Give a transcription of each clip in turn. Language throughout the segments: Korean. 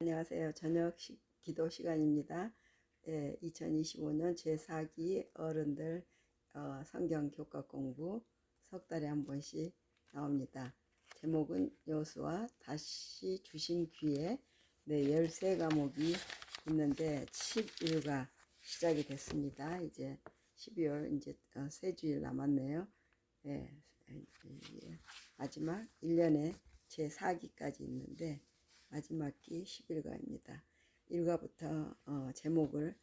안녕하세요. 기도 시간입니다. 2025년 제4기 어른들 성경 교과 공부 석 달에 한 번씩 나옵니다. 제목은 여호수아 다시 주신 기회. 13과목이 있는데 11가 시작이 됐습니다. 이제 12월 이제 세 주일 남았네요. 예, 마지막 1년에 제4기까지 있는데 마지막 기 11과입니다. 1과부터 제목을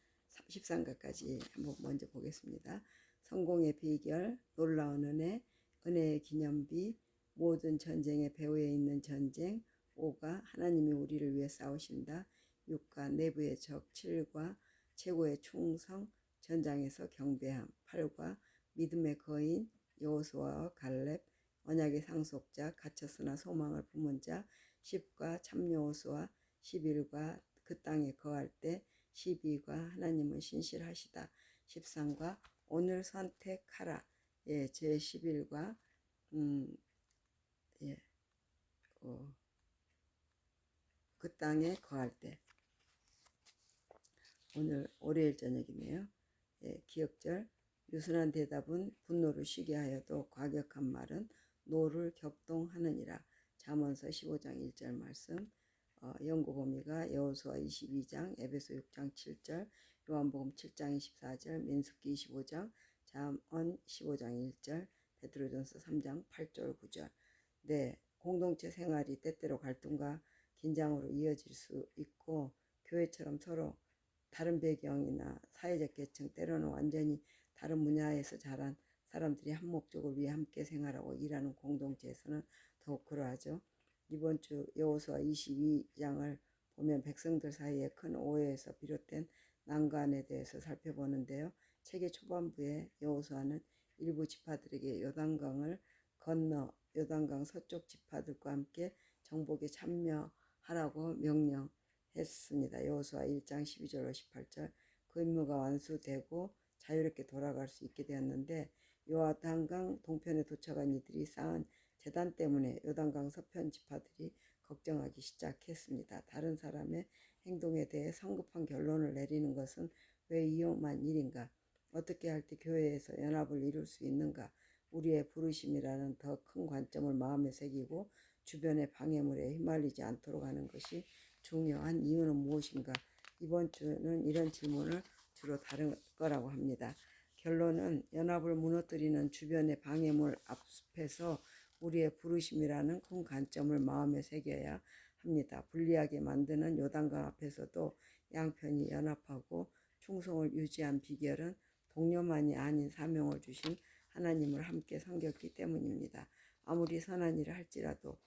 13과까지 한번 먼저 보겠습니다. 성공의 비결, 놀라운 은혜, 은혜의 기념비, 모든 전쟁의 배후에 있는 전쟁, 5가 하나님이 우리를 위해 싸우신다, 6가 내부의 적, 7과 최고의 충성, 전장에서 경배함, 8과 믿음의 거인, 여호수아와 갈렙, 언약의 상속자, 갇혔으나 소망을 품은 자, 10과 참여호수아, 11과 그 땅에 거할 때, 12과 하나님은 신실하시다, 13과 오늘 선택하라, 제 11과 예, 그 땅에 거할 때. 오늘 월요일 저녁이네요. 기억절. 유순한 대답은 분노를 쉬게 하여도 과격한 말은 노를 격동하느니라. 잠언서 15장 1절 말씀. 연구 범위가 여호수아 22장, 에베소 6장 7절, 요한복음 7장 24절, 민수기 25장, 잠언 15장 1절, 베드로전서 3장 8절 9절. 네, 공동체 생활이 때때로 갈등과 긴장으로 이어질 수 있고, 교회처럼 서로 다른 배경이나 사회적 계층, 때로는 완전히 다른 분야에서 자란 사람들이 한 목적을 위해 함께 생활하고 일하는 공동체에서는 더욱 그러하죠. 이번 주 여호수아 22장을 보면 백성들 사이에 큰 오해에서 비롯된 난관에 대해서 살펴보는데요. 책의 초반부에 여호수아는 일부 지파들에게 요단강을 건너 요단강 서쪽 지파들과 함께 정복에 참여하라고 명령했습니다. 여호수아 1장 12절로 18절. 그 임무가 완수되고 자유롭게 돌아갈 수 있게 되었는데, 요단강 동편에 도착한 이들이 쌓은 재단 때문에 요단강 서편 지파들이 걱정하기 시작했습니다. 다른 사람의 행동에 대해 성급한 결론을 내리는 것은 왜 위험한 일인가? 어떻게 할 때 교회에서 연합을 이룰 수 있는가? 우리의 부르심이라는 더 큰 관점을 마음에 새기고 주변의 방해물에 휘말리지 않도록 하는 것이 중요한 이유는 무엇인가? 이번 주는 이런 질문을 주로 다룰 거라고 합니다. 결론은 연합을 무너뜨리는 주변의 방해물 앞에서 우리의 부르심이라는 큰 관점을 마음에 새겨야 합니다. 불리하게 만드는 요단강 앞에서도 양편이 연합하고 충성을 유지한 비결은 동료만이 아닌 사명을 주신 하나님을 함께 섬겼기 때문입니다. 아무리 선한 일을 할지라도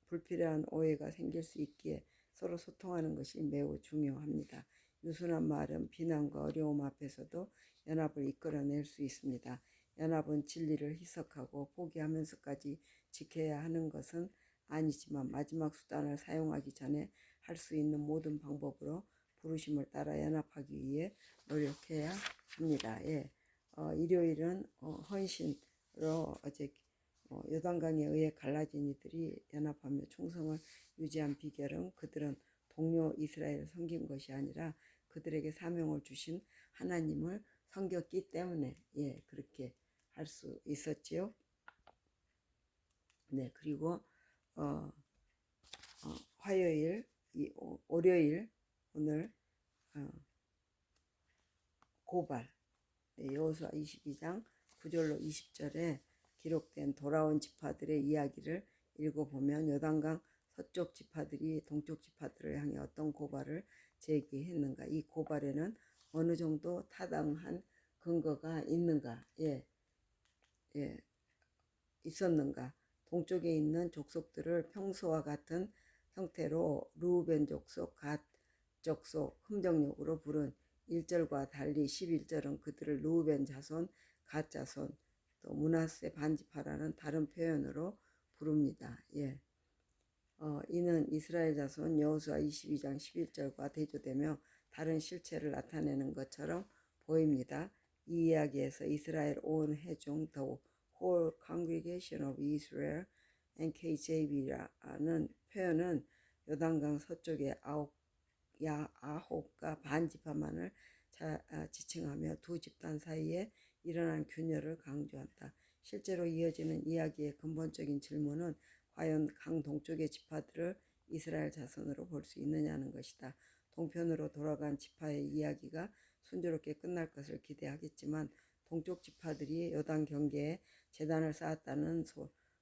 불필요한 오해가 생길 수 있기에 서로 소통하는 것이 매우 중요합니다. 유순한 말은 비난과 어려움 앞에서도 연합을 이끌어낼 수 있습니다. 연합은 진리를 희석하고 포기하면서까지 지켜야 하는 것은 아니지만 마지막 수단을 사용하기 전에 할 수 있는 모든 방법으로 부르심을 따라 연합하기 위해 노력해야 합니다. 일요일은 헌신으로 어제 요단강에 의해 갈라진 이들이 연합하며 충성을 유지한 비결은 그들은 동료 이스라엘을 섬긴 것이 아니라 그들에게 사명을 주신 하나님을 섬겼기 때문에 그렇게 할 수 있었지요. 네, 그리고 화요일, 월요일 오늘 고발, 여호수아 22장 9절로 20절에 기록된 돌아온 지파들의 이야기를 읽어보면 요단강 서쪽 지파들이 동쪽 지파들을 향해 어떤 고발을 제기했는가, 이 고발에는 어느 정도 타당한 근거가 있는가, 있었는가, 동쪽에 있는 족속들을 평소와 같은 형태로 르우벤 족속, 갓 족속, 흠정역으로 부른 1절과 달리 11절은 그들을 르우벤 자손, 갓 자손, 또 므낫세 반지파라는 다른 표현으로 부릅니다. 이는 이스라엘 자손 여호수아 22장 11절과 대조되며 다른 실체를 나타내는 것처럼 보입니다. 이 이야기에서 이스라엘 온 회중 더 Whole Congregation of Israel NKJV라는 표현은 요단강 서쪽의 아홉과 반 지파만을 지칭하며 두 집단 사이에 일어난 균열을 강조한다. 실제로 이어지는 이야기의 근본적인 질문은 과연 강동쪽의 지파들을 이스라엘 자손으로 볼 수 있느냐는 것이다. 동편으로 돌아간 지파의 이야기가 순조롭게 끝날 것을 기대하겠지만 동쪽 지파들이 요단 경계에 제단을 쌓았다는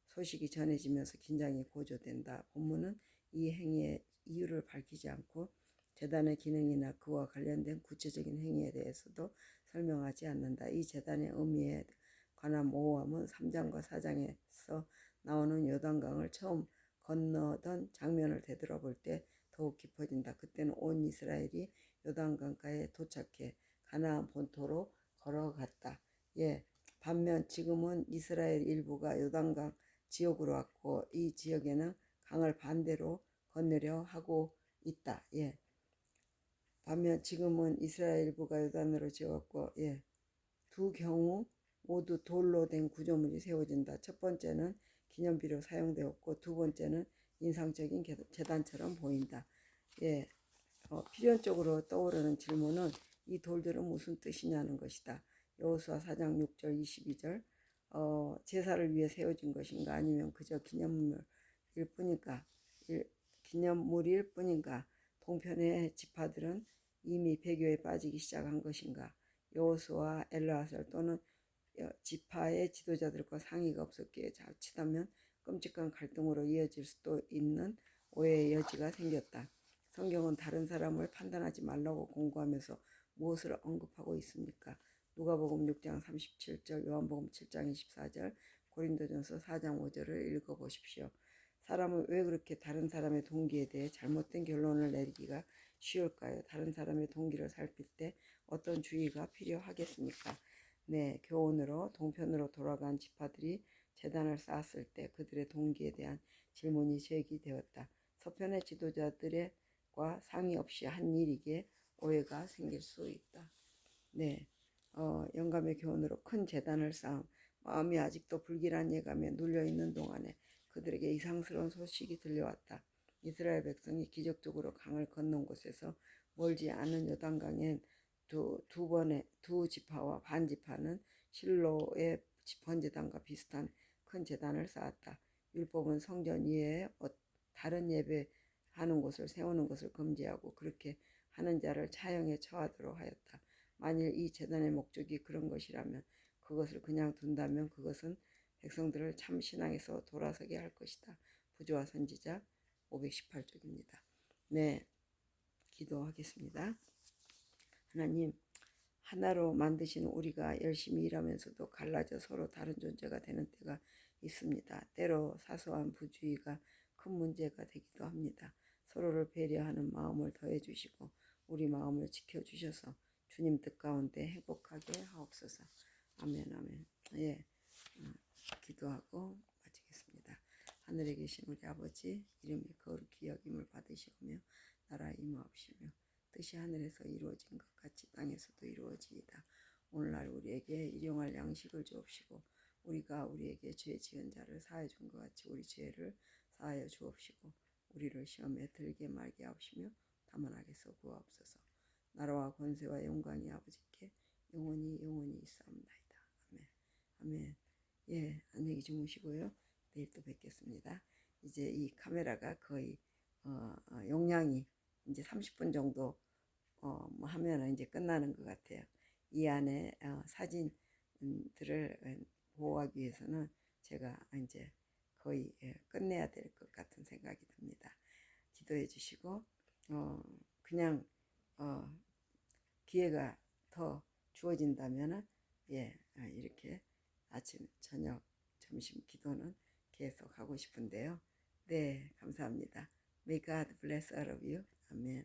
소식이 전해지면서 긴장이 고조된다. 본문은 이 행위의 이유를 밝히지 않고 제단의 기능이나 그와 관련된 구체적인 행위에 대해서도 설명하지 않는다. 이 제단의 의미에 관한 모호함은 3장과 4장에서 나오는 요단강을 처음 건너던 장면을 되돌아볼 때 더욱 깊어진다. 그때는 온 이스라엘이 요단강가에 도착해 가나안 본토로 걸어갔다. 예, 반면 지금은 이스라엘 일부가 요단강 지역으로 왔고 이 지역에는 강을 반대로 건너려 하고 있다. 예, 반면 지금은 이스라엘 일부가 요단으로 지었고 두 경우 모두 돌로 된 구조물이 세워진다. 첫 번째는 기념비로 사용되었고 두 번째는 인상적인 제단처럼 보인다. 필연적으로 떠오르는 질문은 이 돌들은 무슨 뜻이냐는 것이다. 여호수아 4장 6절 22절 제사를 위해 세워진 것인가 아니면 그저 기념물일 뿐인가. 동편의 지파들은 이미 배교에 빠지기 시작한 것인가. 여호수아 엘르아살 또는 지파의 지도자들과 상의가 없었기에 자칫하면 끔찍한 갈등으로 이어질 수도 있는 오해의 여지가 생겼다. 성경은 다른 사람을 판단하지 말라고 공고하면서 무엇을 언급하고 있습니까? 누가복음 6장 37절, 요한복음 7장 24절, 고린도전서 4장 5절을 읽어보십시오. 사람은 왜 그렇게 다른 사람의 동기에 대해 잘못된 결론을 내리기가 쉬울까요? 다른 사람의 동기를 살필 때 어떤 주의가 필요하겠습니까? 네, 교훈으로 동편으로 돌아간 지파들이 제단을 쌓았을 때 그들의 동기에 대한 질문이 제기되었다. 서편의 지도자들과 상의 없이 한 일이기에 오해가 생길 수 있다. 네, 영감의 교훈으로 큰 제단을 쌓음, 마음이 아직도 불길한 예감에 눌려있는 동안에 그들에게 이상스러운 소식이 들려왔다. 이스라엘 백성이 기적적으로 강을 건넌 곳에서 멀지 않은 요단강엔 두 지파와 반 지파는 실로의 번제단과 비슷한 큰 제단을 쌓았다. 율법은 성전 이외에 다른 예배하는 곳을 세우는 것을 금지하고 그렇게 하는 자를 차형에 처하도록 하였다. 만일 이 제단의 목적이 그런 것이라면 그것을 그냥 둔다면 그것은 백성들을 참 신앙에서 돌아서게 할 것이다. 부조와 선지자 518쪽입니다. 네, 기도하겠습니다. 하나님, 하나로 만드신 우리가 열심히 일하면서도 갈라져 서로 다른 존재가 되는 때가 있습니다. 때로 사소한 부주의가 큰 문제가 되기도 합니다. 서로를 배려하는 마음을 더해주시고 우리 마음을 지켜주셔서 주님 뜻 가운데 행복하게 하옵소서. 아멘, 아멘. 기도하고 마치겠습니다. 하늘에 계신 우리 아버지, 이름이 거룩히 여김을 받으시오며 나라 임하옵시며 뜻이 하늘에서 이루어진 것 같이 땅에서도 이루어지이다. 오늘날 우리에게 일용할 양식을 주옵시고 우리가 우리에게 죄 지은 자를 사하여 준 것 같이 우리 죄를 사하여 주옵시고 우리를 시험에 들게 말게 하옵시며 다만 악에서 구하옵소서. 나라와 권세와 영광이 아버지께 영원히 있사옵나이다. 아멘. 아멘. 안녕히 주무시고요. 내일 또 뵙겠습니다. 이제 이 카메라가 거의 용량이 이제 30분 정도 하면은 이제 끝나는 것 같아요. 이 안에 사진들을 보호하기 위해서는 제가 이제 거의 끝내야 될 것 같은 생각이 듭니다. 기도해 주시고 그냥 기회가 더 주어진다면은 이렇게 아침, 저녁, 점심 기도는 계속 하고 싶은데요. 네, 감사합니다. May God bless all of you. 아멘.